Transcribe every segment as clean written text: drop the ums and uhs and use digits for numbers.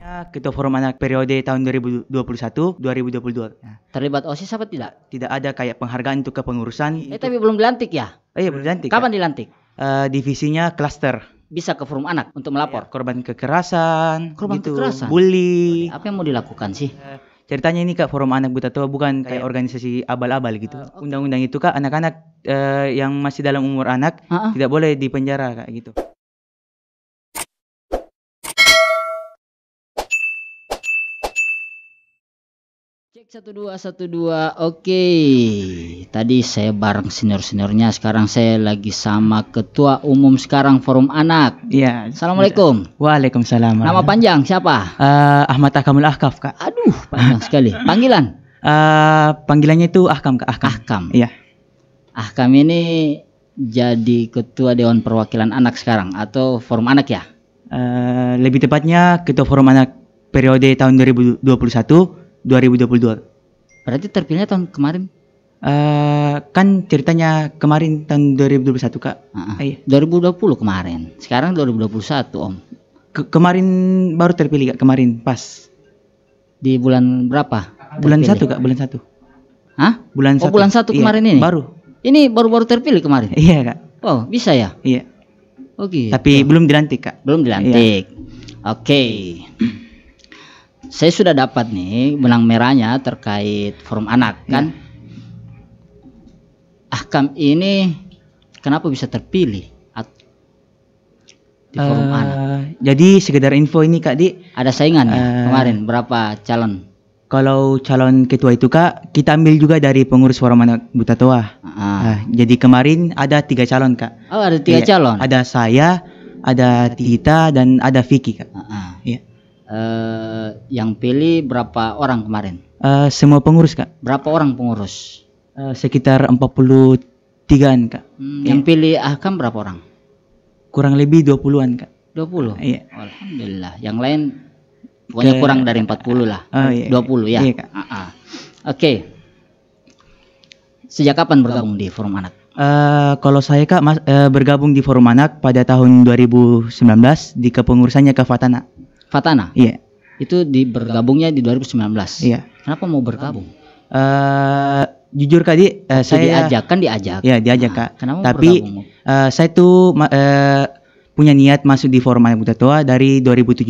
Ketua Forum Anak periode tahun 2021-2022. Terlibat OSIS apa tidak? Tidak ada kayak penghargaan untuk kepengurusan. Tapi belum dilantik ya? Iya, belum dilantik. Kapan dilantik? Divisinya klaster. Bisa ke Forum Anak untuk melapor? Korban kekerasan, kekerasan? bully. Apa yang mau dilakukan sih? Ceritanya ini Kak, Forum Anak Buta Tua bukan kayak organisasi abal-abal gitu. Undang-undang itu Kak, anak-anak yang masih dalam umur anak tidak boleh dipenjara Kak gitu. Cek 1212. Oke. Tadi saya bareng senior-seniornya, sekarang saya lagi sama ketua umum sekarang Forum Anak. Iya. Assalamualaikum. Waalaikumsalam. Nama panjang siapa? Ahmad Ahkamul Ahkaf Kak. Aduh, panjang sekali. Panggilan? Panggilannya itu Ahkam Kak. Ahkam. Iya. Ahkam ini jadi ketua Dewan Perwakilan Anak sekarang atau Forum Anak ya? Lebih tepatnya ketua Forum Anak periode tahun 2021-2022. Berarti terpilihnya tahun kemarin? Kan ceritanya kemarin tahun 2021 Kak. 2020 kemarin. Sekarang 2021 Om. Kemarin baru terpilih Kak, kemarin pas. Di bulan berapa? Bulan 1 Kak, bulan 1. Hah? Bulan 1. Oh, bulan 1 kemarin ini? Baru. Ini baru-baru terpilih kemarin? Iya Kak. Oh, bisa ya? Iya. Oh gitu. Tapi belum dilantik Kak. Belum dilantik. Iya. Oke. Saya sudah dapat nih benang merahnya terkait Forum Anak kan. Ahkam ini kenapa bisa terpilih di Forum Anak? Jadi sekedar info ini Kak Di. Ada saingannya kemarin berapa calon? Kalau calon ketua itu Kak, kita ambil juga dari pengurus Forum Anak Buta Tua. Jadi kemarin ada 3 calon Kak. Oh, ada 3 calon. Ada saya, ada Tita, dan ada Vicky Kak. Iya. Yang pilih berapa orang kemarin? Semua pengurus Kak. Berapa orang pengurus? Sekitar 43-an Kak. Yang pilih Ahkam berapa orang? Kurang lebih 20-an Kak. 20? Iya. Alhamdulillah. Yang lain pokoknya kurang dari 40 lah. 20 ya. Iya Kak. Oke. Sejak kapan bergabung di Forum Anak? Kalau saya Kak bergabung di Forum Anak pada tahun 2019 di kepengurusannya ke Fatana. Fatana? Iya. Itu bergabungnya di 2019? Iya. Kenapa mau bergabung? Jujur Kak Di, saya diajak. Iya, diajak Kak. Kenapa tapi bergabung? Saya tuh punya niat masuk di Forum Anak Buta Tua dari 2017.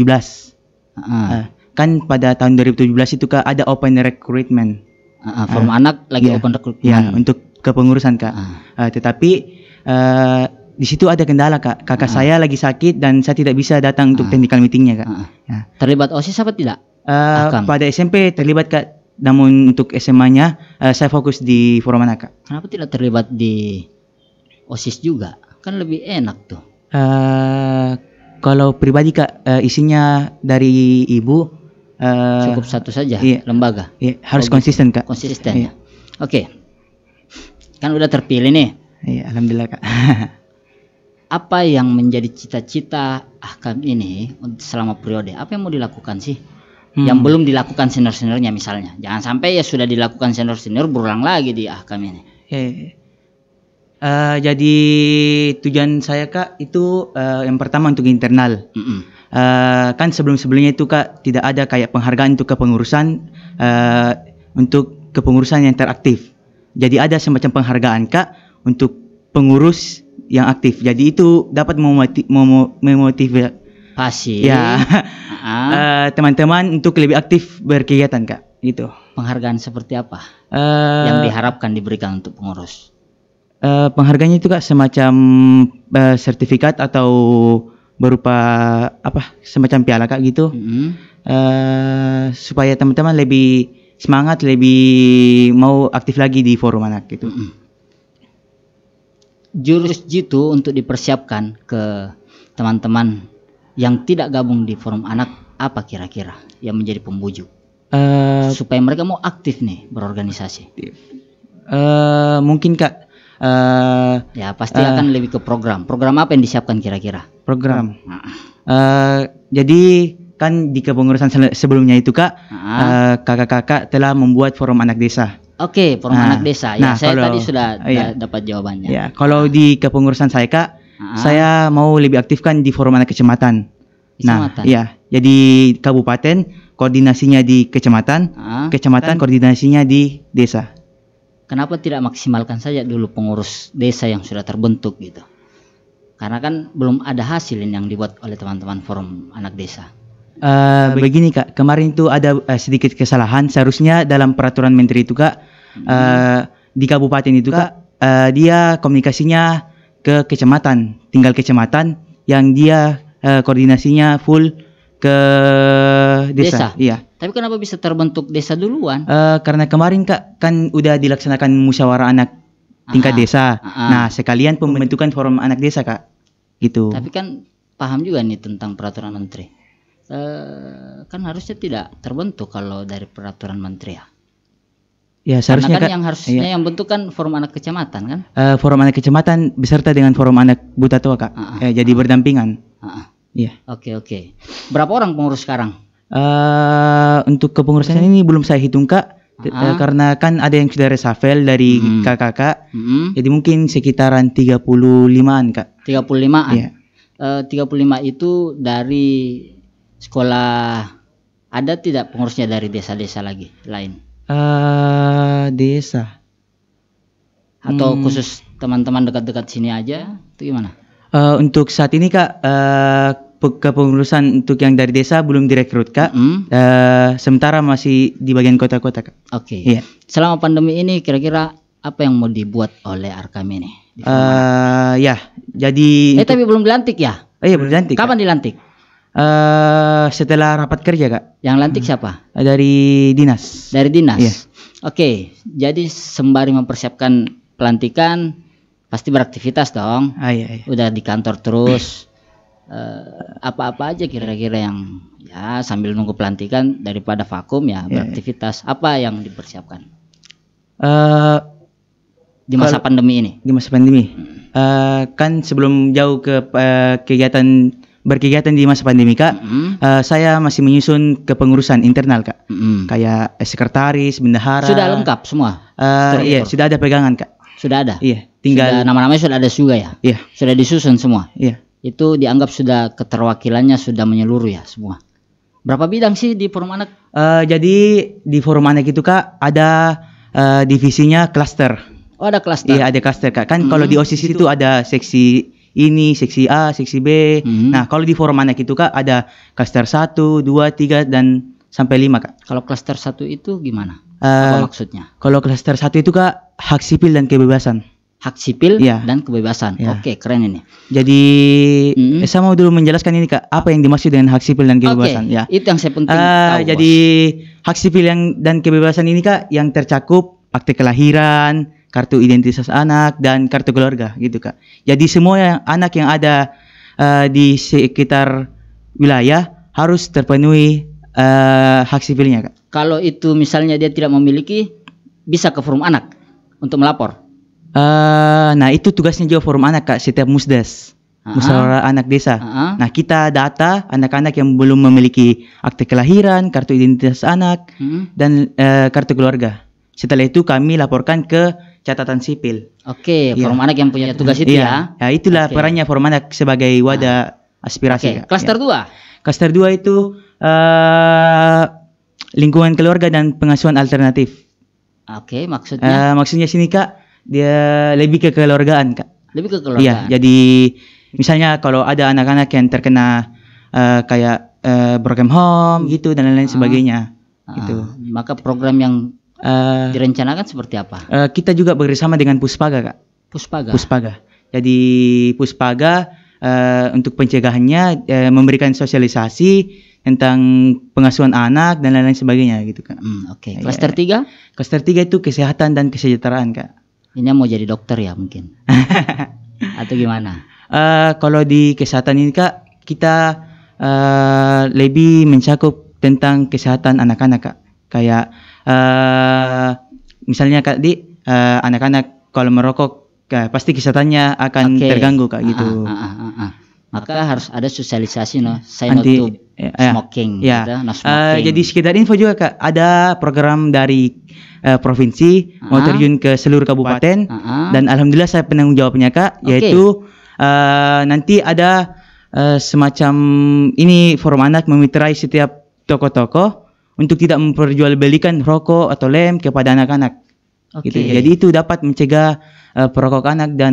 Kan pada tahun 2017 itu Kak ada open recruitment. Forum Anak lagi open recruitment. Ya, untuk kepengurusan Kak. Tetapi di situ ada kendala Kak. Kakak saya lagi sakit dan saya tidak bisa datang untuk technical meetingnya Kak. Terlibat OSIS apa tidak? Pada SMP terlibat Kak. Namun untuk SMA-nya saya fokus di Forum Anak Kak. Kenapa tidak terlibat di OSIS juga? Kan lebih enak tuh. Kalau pribadi Kak, isinya dari ibu. Cukup satu saja, lembaga. Iya, harus konsisten Kak. Konsisten ya. Oke. Kan udah terpilih nih. Iya, alhamdulillah Kak. Apa yang menjadi cita-cita Ahkam ini selama periode? Apa yang mau dilakukan sih? Yang belum dilakukan senior-seniornya misalnya. Jangan sampai ya sudah dilakukan senior-senior berulang lagi di Ahkam ini. Jadi tujuan saya Kak itu yang pertama untuk internal. Kan sebelum-sebelumnya itu Kak tidak ada kayak penghargaan untuk kepengurusan untuk kepengurusan yang teraktif. Jadi ada semacam penghargaan Kak untuk pengurus yang aktif. Jadi itu dapat memotivasi teman-teman untuk lebih aktif berkegiatan Kak. Gitu. Penghargaan seperti apa yang diharapkan diberikan untuk pengurus? Penghargaannya itu Kak semacam sertifikat atau berupa semacam piala Kak gitu. Supaya teman-teman lebih semangat, lebih mau aktif lagi di Forum Anak gitu. Jurus jitu untuk dipersiapkan ke teman-teman yang tidak gabung di Forum Anak apa kira-kira yang menjadi pembujuk supaya mereka mau aktif nih berorganisasi? Mungkin Kak ya pasti akan lebih ke program apa yang disiapkan kira-kira? Program. Jadi kan di kepengurusan sebelumnya itu Kak kakak-kakak telah membuat Forum Anak Desa. Oke, Forum Anak Desa. Ya, saya tadi sudah dapat jawabannya. Ya, kalau di kepengurusan saya Kak, saya mau lebih aktifkan di Forum Anak Kecamatan. Kecamatan. Iya. Jadi kabupaten koordinasinya di kecamatan, kecamatan kan, koordinasinya di desa. kenapa tidak maksimalkan saja dulu pengurus desa yang sudah terbentuk gitu? Karena kan belum ada hasil yang dibuat oleh teman-teman forum anak desa. Begini Kak, kemarin itu ada sedikit kesalahan. Seharusnya dalam peraturan menteri itu Kak, di kabupaten itu Kak, dia komunikasinya ke kecamatan, tinggal kecamatan yang dia koordinasinya full ke desa. Iya. Tapi kenapa bisa terbentuk desa duluan? Karena kemarin Kak kan udah dilaksanakan musyawarah anak tingkat desa. Nah, sekalian pembentukan forum anak desa Kak. Gitu. Tapi kan paham juga nih tentang peraturan menteri. Kan harusnya tidak terbentuk kalau dari peraturan menteri ya. Ya, seharusnya Karena kan Kak, yang harusnya yang bentuk kan forum anak kecamatan kan? Forum anak kecamatan beserta dengan forum anak buta tua Kak. Jadi berdampingan. Iya. Oke. Berapa orang pengurus sekarang? Untuk kepengurusan ini belum saya hitung Kak, karena kan ada yang sudah reshuffle dari kakak-kakak, jadi mungkin sekitaran 35-an Kak. 35-an? Iya. 35 itu dari sekolah, ada tidak pengurusnya dari desa-desa lagi lain? Desa. Atau khusus teman-teman dekat-dekat sini aja, itu gimana? Untuk saat ini Kak, kepengurusan untuk yang dari desa belum direkrut Kak. Sementara masih di bagian kota-kota Kak. Oke. Iya. Selama pandemi ini kira-kira apa yang mau dibuat oleh Arkam ini? Ya, jadi. Tapi belum dilantik ya? Iya, belum dilantik. Kapan dilantik? Setelah rapat kerja Kak. Yang lantik siapa? Dari dinas. Dari dinas. Iya. Oke. Jadi sembari mempersiapkan pelantikan, pasti beraktivitas dong. Iya. Udah di kantor terus. Apa-apa aja kira-kira yang ya sambil nunggu pelantikan daripada vakum ya beraktivitas. Apa yang dipersiapkan di masa pandemi ini? Di masa pandemi, kan sebelum jauh ke berkegiatan di masa pandemi Kak, saya masih menyusun kepengurusan internal Kak, kayak sekretaris, bendahara. Sudah lengkap semua? Iya, sudah ada pegangan Kak. Sudah ada? Iya, tinggal nama-namanya sudah ada juga ya? Iya. Sudah disusun semua? Iya. Itu dianggap sudah keterwakilannya sudah menyeluruh ya semua. Berapa bidang sih di forum anak? Jadi di forum anak itu Kak ada divisinya klaster. Oh, ada klaster. Iya, ada klaster Kak. Kan kalau di OSIS itu ada seksi ini, seksi A, seksi B. Nah, kalau di forum anak itu Kak ada klaster 1, 2, 3 dan sampai 5 Kak. Kalau klaster 1 itu gimana? Apa maksudnya? Kalau klaster 1 itu Kak hak sipil dan kebebasan. Hak sipil dan kebebasan. Oke, keren ini. Jadi saya mau dulu menjelaskan ini Kak, apa yang dimaksud dengan hak sipil dan kebebasan. Ya. Itu yang saya penting tahu. Jadi hak sipil dan kebebasan ini Kak yang tercakup akte kelahiran, kartu identitas anak dan kartu keluarga gitu Kak. Jadi semua anak yang ada di sekitar wilayah harus terpenuhi hak sipilnya Kak. Kalau itu misalnya dia tidak memiliki, bisa ke forum anak untuk melapor. Nah itu tugasnya juga forum anak Kak, setiap musdes, musyawarah anak desa. Nah kita data anak-anak yang belum memiliki akte kelahiran, kartu identitas anak dan kartu keluarga. Setelah itu kami laporkan ke catatan sipil. Oke, forum anak yang punya tugas itu ya. Ya itulah perannya forum anak sebagai wadah aspirasi. Klaster 2. Klaster 2 itu lingkungan keluarga dan pengasuhan alternatif. Oke, maksudnya? Maksudnya sini Kak, dia lebih ke kekeluargaan Kak. Lebih ke kekeluargaan. Iya, jadi misalnya kalau ada anak-anak yang terkena kayak broken home gitu dan lain-lain sebagainya. Gitu. Maka program yang direncanakan seperti apa? Kita juga bekerjasama dengan Puspaga Kak. Puspaga. Jadi Puspaga untuk pencegahannya memberikan sosialisasi tentang pengasuhan anak dan lain-lain sebagainya gitu Kak. Oke. Klaster 3? Klaster 3 itu kesehatan dan kesejahteraan Kak. Ini mau jadi dokter ya mungkin? Atau gimana? Kalau di kesehatan ini Kak, kita lebih mencakup tentang kesehatan anak-anak Kak. Kayak misalnya Kak anak-anak kalau merokok pasti kesehatannya akan terganggu Kak gitu. Maka harus ada sosialisasi say no to smoking. Ya. Gitu, no smoking. Jadi sekedar info juga Kak, ada program dari provinsi mau terjun ke seluruh kabupaten dan alhamdulillah saya penanggung jawabnya Kak, yaitu nanti ada semacam ini forum anak memitrai setiap toko-toko untuk tidak memperjualbelikan rokok atau lem kepada anak-anak. Gitu. Jadi itu dapat mencegah perokok anak dan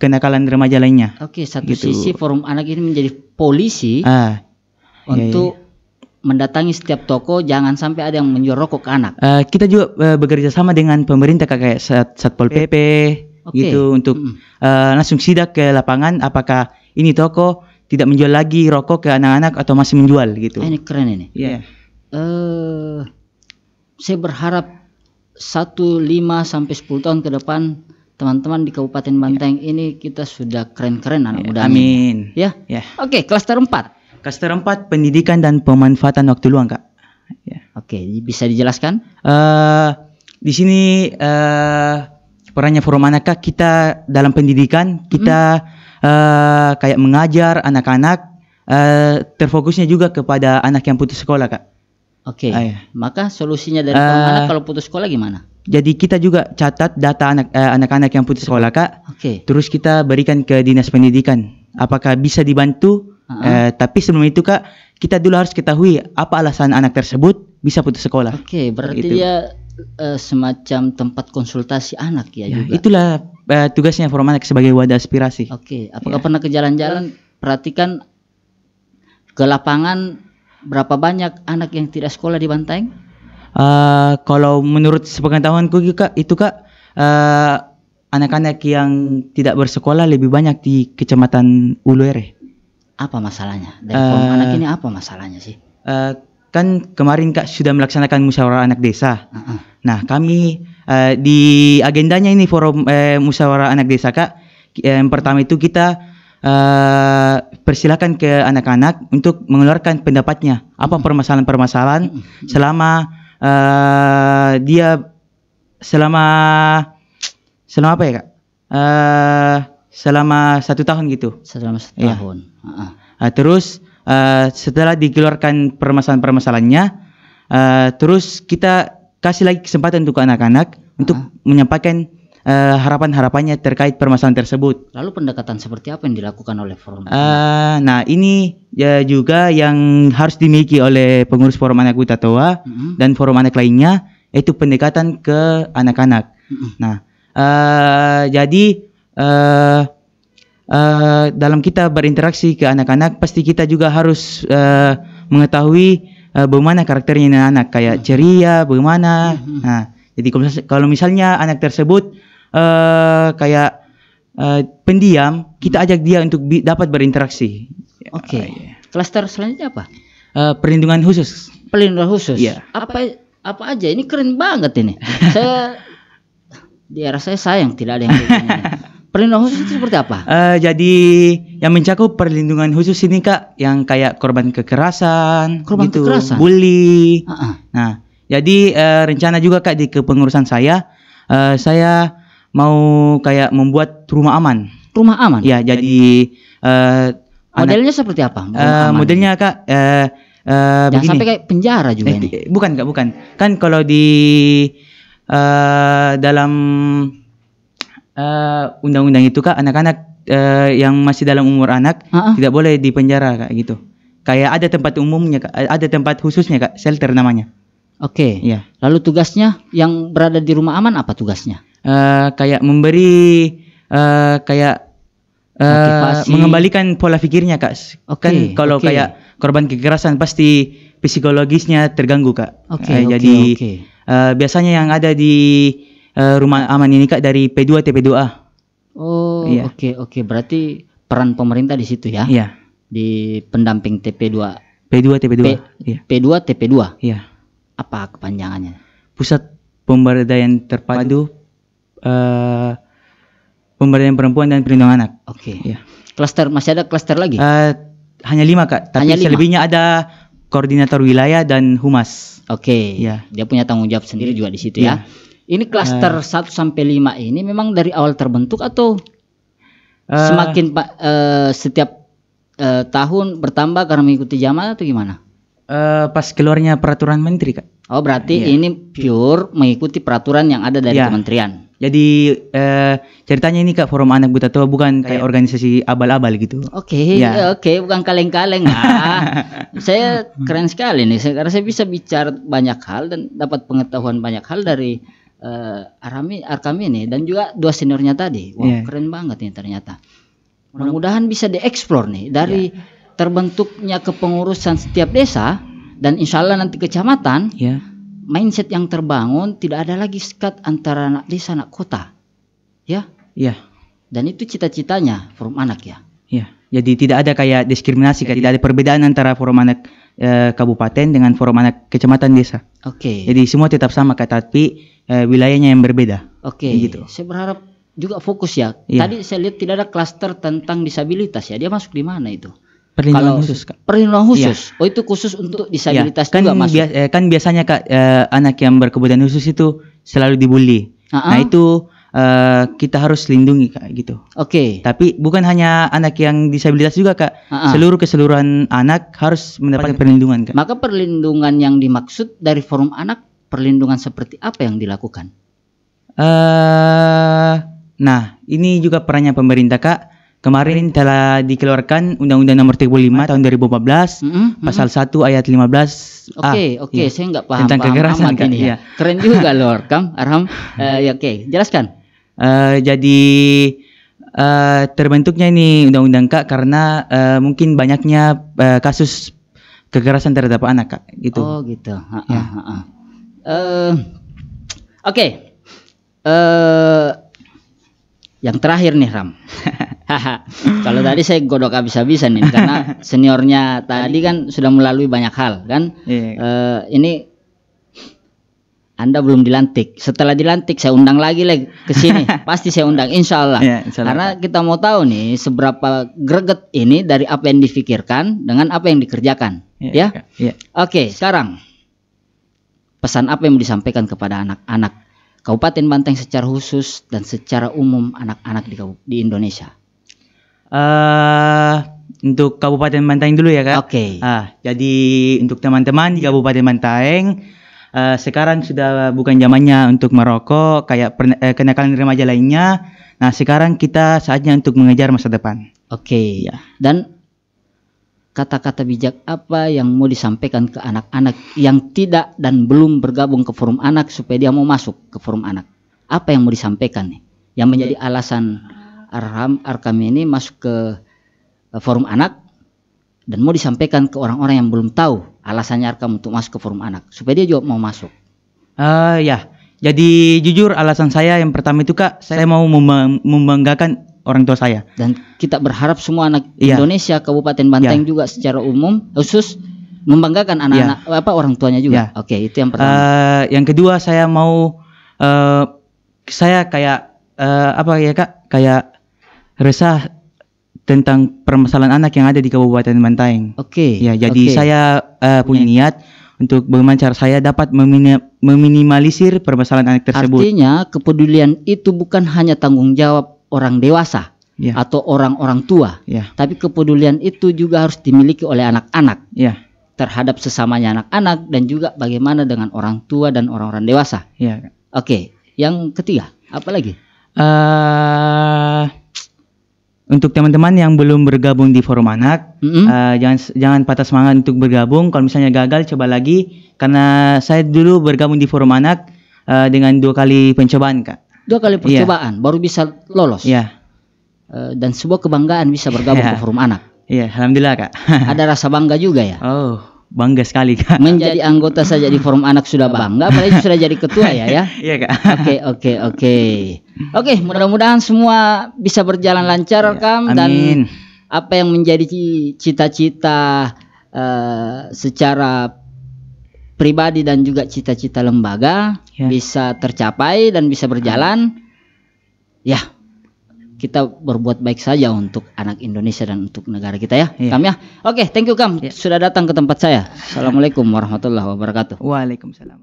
kenakalan remaja lainnya. Satu sisi forum anak ini menjadi polisi untuk mendatangi setiap toko, jangan sampai ada yang menjual rokok ke anak. Kita juga bekerja sama dengan pemerintah kayak Satpol PP gitu untuk langsung sidak ke lapangan apakah ini toko tidak menjual lagi rokok ke anak-anak atau masih menjual gitu. Ini keren ini. Saya berharap 1, 5 sampai 10 tahun ke depan teman-teman di Kabupaten Bantaeng ini kita sudah keren-keren anak muda. Amin. Ya. Oke, klaster 4. Klaster 4 pendidikan dan pemanfaatan waktu luang, Kak. Oke, bisa dijelaskan? Di sini perannya forum anak, Kak, kita dalam pendidikan kita kayak mengajar anak-anak, terfokusnya juga kepada anak yang putus sekolah, Kak. Maka solusinya dari forum anak kalau putus sekolah gimana? Jadi kita juga catat data anak-anak yang putus sekolah, Kak. Terus kita berikan ke dinas pendidikan. Apakah bisa dibantu? Tapi sebelum itu, Kak, kita dulu harus ketahui apa alasan anak tersebut bisa putus sekolah. Berarti dia semacam tempat konsultasi anak ya juga. Itulah tugasnya forum anak sebagai wadah aspirasi. Apakah pernah ke jalan-jalan perhatikan ke lapangan berapa banyak anak yang tidak sekolah di Bantaeng? Kalau menurut sepengetahuanku, Kak, itu, Kak, anak-anak yang tidak bersekolah lebih banyak di Kecamatan Uluere. Apa masalahnya? Dari forum anak ini apa masalahnya sih? Kan kemarin, Kak, sudah melaksanakan musyawarah anak desa. Nah, kami di agendanya ini forum musyawarah anak desa, Kak. Yang pertama itu kita persilakan ke anak-anak untuk mengeluarkan pendapatnya. Apa permasalahan-permasalahan selama selama apa ya, Kak? Selama 1 tahun gitu. Selama 1 tahun. Terus setelah dikeluarkan permasalahan-permasalahannya, terus kita kasih lagi kesempatan untuk anak-anak untuk menyampaikan harapan-harapannya terkait permasalahan tersebut. Lalu pendekatan seperti apa yang dilakukan oleh forum? Nah, ini juga yang harus dimiliki oleh pengurus forum anak Utatoa dan forum anak lainnya, yaitu pendekatan ke anak-anak. Nah, jadi dalam kita berinteraksi ke anak-anak, pasti kita juga harus mengetahui bagaimana karakternya anak, kayak ceria, bagaimana. Nah, jadi kalau misalnya anak tersebut kayak pendiam, kita ajak dia untuk dapat berinteraksi. Klaster selanjutnya apa? Perlindungan khusus. Perlindungan khusus. Apa aja? Ini keren banget ini. Di era saya sayang tidak ada yang kayak gini. Perlindungan khusus itu seperti apa? Jadi yang mencakup perlindungan khusus ini, Kak, yang kayak korban kekerasan, bully. Nah, jadi rencana juga, Kak, di kepengurusan saya mau kayak membuat rumah aman. Rumah aman? Ya, jadi modelnya seperti apa? Modelnya, Kak, jangan begini. Sampai kayak penjara juga ini. Bukan, Kak, bukan. Kan kalau di dalam undang-undang itu, Kak, anak-anak yang masih dalam umur anak tidak boleh dipenjara, Kak, gitu. Kayak ada tempat umumnya, Kak, ada tempat khususnya, Kak, shelter namanya. Lalu tugasnya yang berada di rumah aman apa tugasnya? Kayak memberi mengembalikan pola pikirnya, Kak. Kan kalau kayak korban kekerasan pasti psikologisnya terganggu, Kak. Jadi biasanya yang ada di rumah aman ini, Kak, dari P2 TP2A. Berarti peran pemerintah di situ ya? Iya. Di pendamping TP2. P2 TP2. P2 TP2. Iya. Apa kepanjangannya? Pusat Pemberdayaan Terpadu Pemberdayaan Perempuan dan Perlindungan Anak. Klaster, masih ada klaster lagi? Hanya 5, Kak. Tapi selebihnya ada koordinator wilayah dan humas. Dia punya tanggung jawab sendiri juga di situ ya. Ini klaster 1 sampai 5 ini memang dari awal terbentuk atau semakin setiap tahun bertambah karena mengikuti zaman atau gimana? Pas keluarnya peraturan menteri, Kak. Berarti ini pure mengikuti peraturan yang ada dari kementerian. Jadi ceritanya ini Kak, Forum Anak Buta Tua bukan kayak organisasi abal-abal gitu. Oke, Ya. oke, bukan kaleng-kaleng. Saya keren sekali nih, karena saya bisa bicara banyak hal dan dapat pengetahuan banyak hal dari Arkam ini dan juga dua seniornya tadi. Wah, keren banget nih ternyata. Mudah-mudahan bisa dieksplor nih dari terbentuknya kepengurusan setiap desa dan insya Allah nanti kecamatan. Mindset yang terbangun, tidak ada lagi sekat antara anak desa anak kota, ya. Dan itu cita-citanya Forum Anak ya. Jadi tidak ada kayak diskriminasi, tidak ada perbedaan antara Forum Anak kabupaten dengan Forum Anak kecamatan desa. Jadi semua tetap sama Kak, tapi wilayahnya yang berbeda. Gitu. Saya berharap juga fokus ya. Tadi saya lihat tidak ada klaster tentang disabilitas ya. Dia masuk di mana itu? Perlindungan khusus Kak. Perlindungan khusus. Oh, itu khusus untuk disabilitas juga masuk. Kan biasanya Kak, anak yang berkebutuhan khusus itu selalu dibully. Nah itu kita harus lindungi Kak gitu. Tapi bukan hanya anak yang disabilitas juga Kak. Keseluruhan anak harus mendapatkan perlindungan Kak. Maka perlindungan yang dimaksud dari Forum Anak, perlindungan seperti apa yang dilakukan? Nah ini juga perannya pemerintah Kak. Kemarin telah dikeluarkan Undang-Undang Nomor 35 tahun 2014 pasal 1 ayat 15. Saya nggak paham tentang kekerasan Kak. Ini ya. Keren juga loh Arkam, jelaskan. Jadi terbentuknya ini undang-undang Kak karena mungkin banyaknya kasus kekerasan terhadap anak Kak gitu. Oh gitu. Yang terakhir nih Ram. Kalau tadi saya godok habis-habisan nih karena seniornya tadi kan sudah melalui banyak hal kan. Ini Anda belum dilantik. Setelah dilantik saya undang lagi ke sini. Pasti saya undang insya Allah. Karena kita mau tahu nih seberapa greget ini dari apa yang difikirkan dengan apa yang dikerjakan. Oke, sekarang pesan apa yang mau disampaikan kepada anak-anak Kabupaten Banteng secara khusus dan secara umum anak-anak di Indonesia? Untuk Kabupaten Banteng dulu ya Kak. Jadi untuk teman-teman di Kabupaten Banteng, sekarang sudah bukan zamannya untuk merokok kayak kenakalan remaja lainnya. Nah sekarang kita saatnya untuk mengejar masa depan. Dan kata-kata bijak apa yang mau disampaikan ke anak-anak yang tidak dan belum bergabung ke Forum Anak supaya dia mau masuk ke Forum Anak? Apa yang mau disampaikan nih yang menjadi alasan Arkam ini masuk ke Forum Anak dan mau disampaikan ke orang-orang yang belum tahu alasannya Arkam untuk masuk ke Forum Anak supaya dia juga mau masuk? Jadi jujur alasan saya yang pertama itu Kak, saya mau membanggakan orang tua saya. Dan kita berharap semua anak Indonesia Kabupaten Banteng juga secara umum khusus membanggakan anak-anak orang tuanya juga. Itu yang pertama. Yang kedua saya mau saya kayak Kak, kayak resah tentang permasalahan anak yang ada di Kabupaten Banteng. Jadi saya punya niat untuk bagaimana cara saya dapat meminimalisir permasalahan anak tersebut. Artinya kepedulian itu bukan hanya tanggung jawab orang dewasa atau orang-orang tua, tapi kepedulian itu juga harus dimiliki oleh anak-anak terhadap sesamanya anak-anak dan juga bagaimana dengan orang tua dan orang-orang dewasa. Yang ketiga, apa lagi? Untuk teman-teman yang belum bergabung di Forum Anak, jangan patah semangat untuk bergabung. Kalau misalnya gagal, coba lagi. Karena saya dulu bergabung di Forum Anak dengan 2 kali pencobaan Kak. 2 kali percobaan baru bisa lolos. Dan sebuah kebanggaan bisa bergabung ke Forum Anak. Alhamdulillah Kak. Ada rasa bangga juga ya. Bangga sekali Kak. Menjadi anggota saja di Forum Anak sudah bangga, apalagi sudah jadi ketua ya. Kak. Oke, mudah-mudahan semua bisa berjalan lancar Arkam. Dan apa yang menjadi cita-cita secara pribadi dan juga cita-cita lembaga bisa tercapai dan bisa berjalan. Kita berbuat baik saja untuk anak Indonesia dan untuk negara kita ya. Kam ya. Oke, thank you Kam sudah datang ke tempat saya. Assalamualaikum warahmatullahi wabarakatuh. Waalaikumsalam.